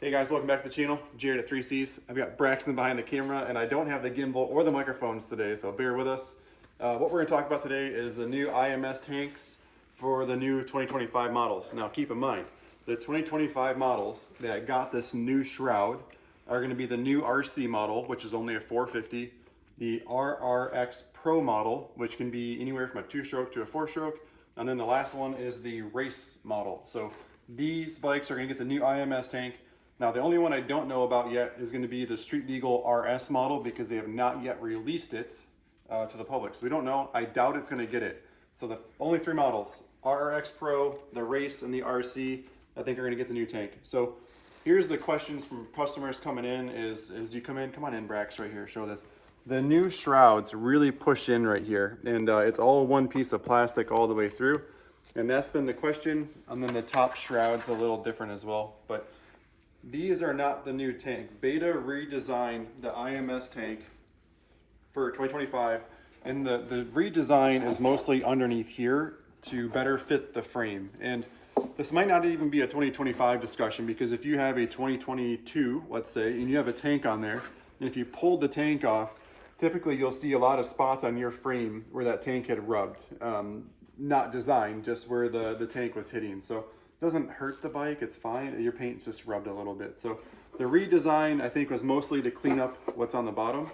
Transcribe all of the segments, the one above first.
Hey guys, welcome back to the channel. Jared at 3Cs. I've got Braxton behind the camera and I don't have the gimbal or the microphones today, so bear with us. What we're going to talk about today is the new IMS tanks for the new 2025 models. Now keep in mind, the 2025 models that got this new Shroud are going to be the new RC model, which is only a 450, the RRX Pro model, which can be anywhere from a 2-stroke to a 4-stroke, and then the last one is the race model. So these bikes are going to get the new IMS tank. Now the only one I don't know about yet is going to be the Street Legal RS model because they have not yet released it to the public. So we don't know. I doubt it's going to get it. So the only 3 models, RRX Pro, the Race, and the RC, I think are going to get the new tank. So here's the questions from customers coming in is you come in, come on in Brax right here, show this. The new Shrouds really push in right here and it's all one piece of plastic all the way through. And that's been the question. And then the top Shroud's a little different as well. But these are not the new tank. Beta redesigned the IMS tank for 2025, and the redesign is mostly underneath here to better fit the frame. And this might not even be a 2025 discussion because if you have a 2022, let's say, and you have a tank on there, and if you pulled the tank off, typically you'll see a lot of spots on your frame where that tank had rubbed. Not designed, just where the tank was hitting. So doesn't hurt the bike, it's fine. Your paint's just rubbed a little bit. So the redesign, I think, was mostly to clean up what's on the bottom.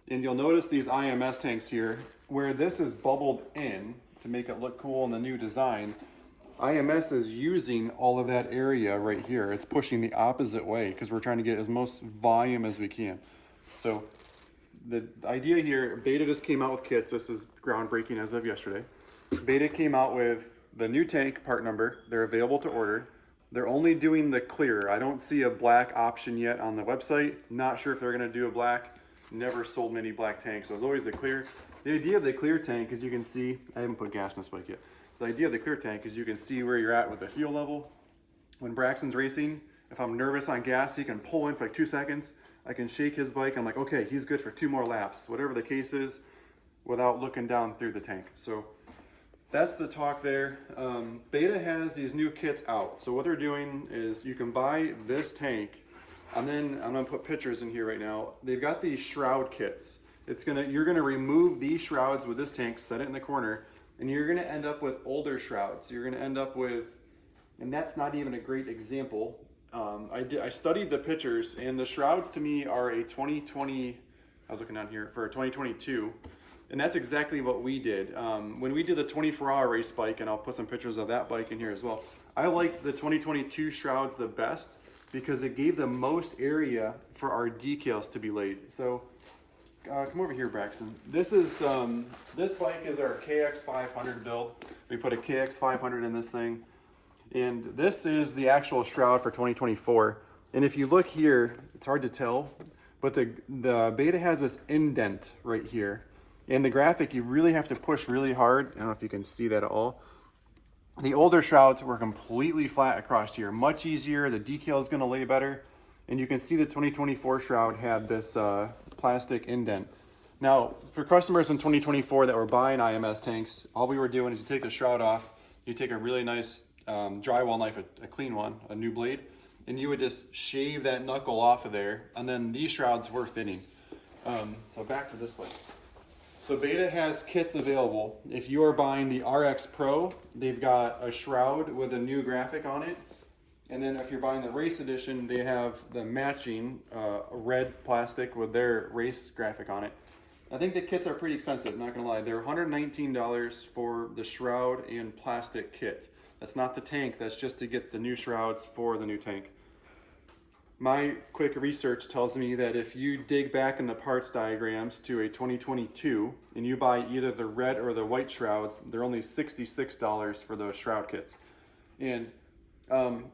And you'll notice these IMS tanks here, where this is bubbled in to make it look cool in the new design. IMS is using all of that area right here. It's pushing the opposite way because we're trying to get as most volume as we can. So the idea here, Beta just came out with kits. This is groundbreaking as of yesterday. Beta came out with the new tank part number. They're available to order. They're only doing the clear. I don't see a black option yet on the website. Not sure if they're going to do a black. Never sold many black tanks, so it's always the clear. The idea of the clear tank, as you can see, I haven't put gas in this bike yet. The idea of the clear tank is you can see where you're at with the fuel level. When Braxton's racing, if I'm nervous on gas, he can pull in for like 2 seconds. I can shake his bike. I'm like, okay, he's good for 2 more laps, whatever the case is, without looking down through the tank. So that's the talk there. Beta has these new kits out. So what they're doing is you can buy this tank, and then I'm gonna put pictures in here right now. They've got these Shroud kits. You're gonna remove these Shrouds with this tank, set it in the corner, and you're gonna end up with older Shrouds. You're gonna end up with, and that's not even a great example. I studied the pictures, and the Shrouds to me are a 2020, I was looking down here, for a 2022. And that's exactly what we did. When we did the 24-hour race bike, and I'll put some pictures of that bike in here as well, I liked the 2022 Shrouds the best because it gave the most area for our decals to be laid. So come over here, Braxton. This bike is our KX500 build. We put a KX500 in this thing. And this is the actual Shroud for 2024. And if you look here, it's hard to tell, but the Beta has this indent right here. In the graphic, you really have to push really hard. I don't know if you can see that at all. The older Shrouds were completely flat across here. Much easier, the decal is gonna lay better. And you can see the 2024 Shroud had this plastic indent. Now, for customers in 2024 that were buying IMS tanks, all we were doing is you take the Shroud off, you take a really nice drywall knife, a clean one, a new blade, and you would just shave that knuckle off of there, and then these Shrouds were fitting. So back to this bike. So Beta has kits available. If you are buying the RX Pro, they've got a Shroud with a new graphic on it. And then if you're buying the Race Edition, they have the matching red plastic with their race graphic on it. I think the kits are pretty expensive, not gonna lie. They're $119 for the Shroud and plastic kit. That's not the tank, that's just to get the new Shrouds for the new tank. My quick research tells me that if you dig back in the parts diagrams to a 2022 and you buy either the red or the white Shrouds, they're only $66 for those Shroud kits. And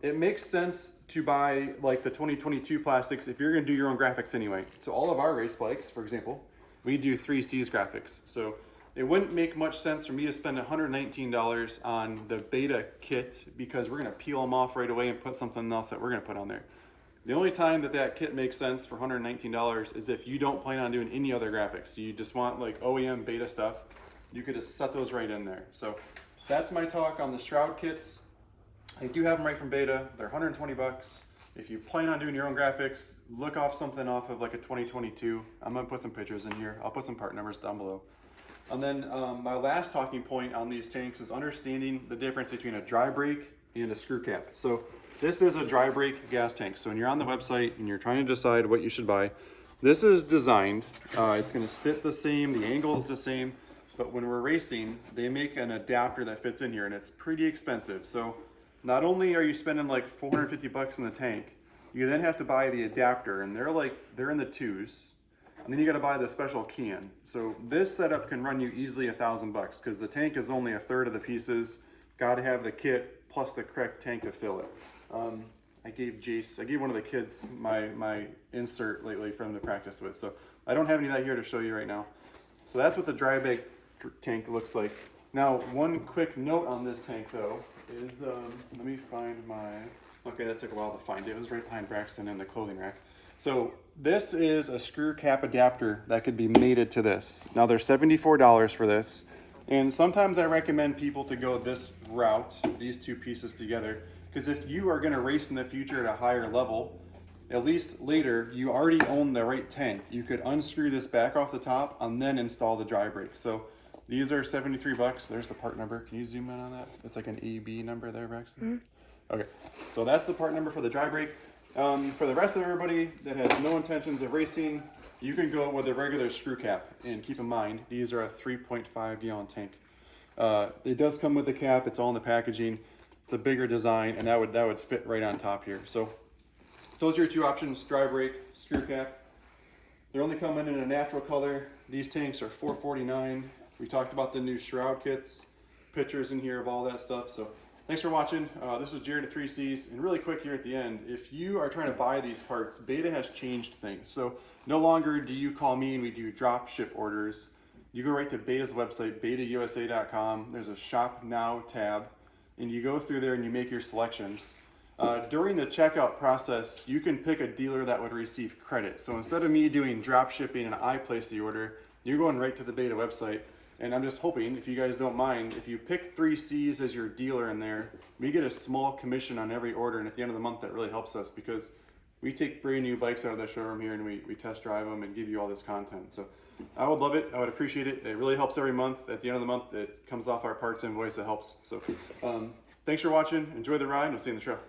it makes sense to buy like the 2022 plastics if you're gonna do your own graphics anyway. So all of our race bikes, for example, we do 3Cs graphics. So it wouldn't make much sense for me to spend $119 on the Beta kit because we're gonna peel them off right away and put something else that we're gonna put on there. The only time that kit makes sense for $119 is if you don't plan on doing any other graphics. You just want like OEM Beta stuff. You could just set those right in there. So that's my talk on the Shroud kits. I do have them right from Beta. They're 120 bucks. If you plan on doing your own graphics, look off something off of like a 2022. I'm gonna put some pictures in here. I'll put some part numbers down below. And then my last talking point on these tanks is understanding the difference between a dry brake and a screw cap. So this is a dry brake gas tank. So when you're on the website and you're trying to decide what you should buy, this is designed, it's gonna sit the same, the angle is the same, but when we're racing, they make an adapter that fits in here and it's pretty expensive. So not only are you spending like 450 bucks in the tank, you then have to buy the adapter, and they're in the twos. And then you got to buy the special can. So this setup can run you easily $1,000 bucks because the tank is only a third of the pieces. Got to have the kit plus the correct tank to fill it. I gave one of the kids my insert lately for him to practice with. So I don't have any of that here to show you right now. So that's what the dry brake tank looks like. Now, one quick note on this tank though is, let me find okay, that took a while to find it. It was right behind Braxton in the clothing rack. So this is a screw cap adapter that could be mated to this. Now they're $74 for this. And sometimes I recommend people to go this route, these two pieces together, because if you are gonna race in the future at a higher level, at least later, you already own the right tank. You could unscrew this back off the top and then install the dry brake. So these are 73 bucks. There's the part number. Can you zoom in on that? It's like an AB number there, Braxton. Mm-hmm. Okay, so that's the part number for the dry brake. For the rest of everybody that has no intentions of racing, you can go with a regular screw cap. And keep in mind, these are a 3.5 gallon tank. It does come with the cap. It's all in the packaging. It's a bigger design, and that would fit right on top here. So those are your two options: dry brake, screw cap. They're only coming in a natural color. These tanks are $449. We talked about the new Shroud kits, pictures in here of all that stuff. So thanks for watching. This is Jared at 3Cs, and really quick here at the end, if you are trying to buy these parts, Beta has changed things. So no longer do you call me and we do drop ship orders. You go right to Beta's website, betausa.com. There's a Shop Now tab, and you go through there and you make your selections. During the checkout process, you can pick a dealer that would receive credit. So instead of me doing drop shipping and I place the order, you're going right to the Beta website. And I'm just hoping, if you guys don't mind, if you pick 3Cs as your dealer in there, we get a small commission on every order, and at the end of the month that really helps us because we take brand new bikes out of the showroom here and we test drive them and give you all this content. So I would love it. I would appreciate it. It really helps every month. At the end of the month, it comes off our parts invoice. It helps. So thanks for watching. Enjoy the ride, and we'll see you in the trail.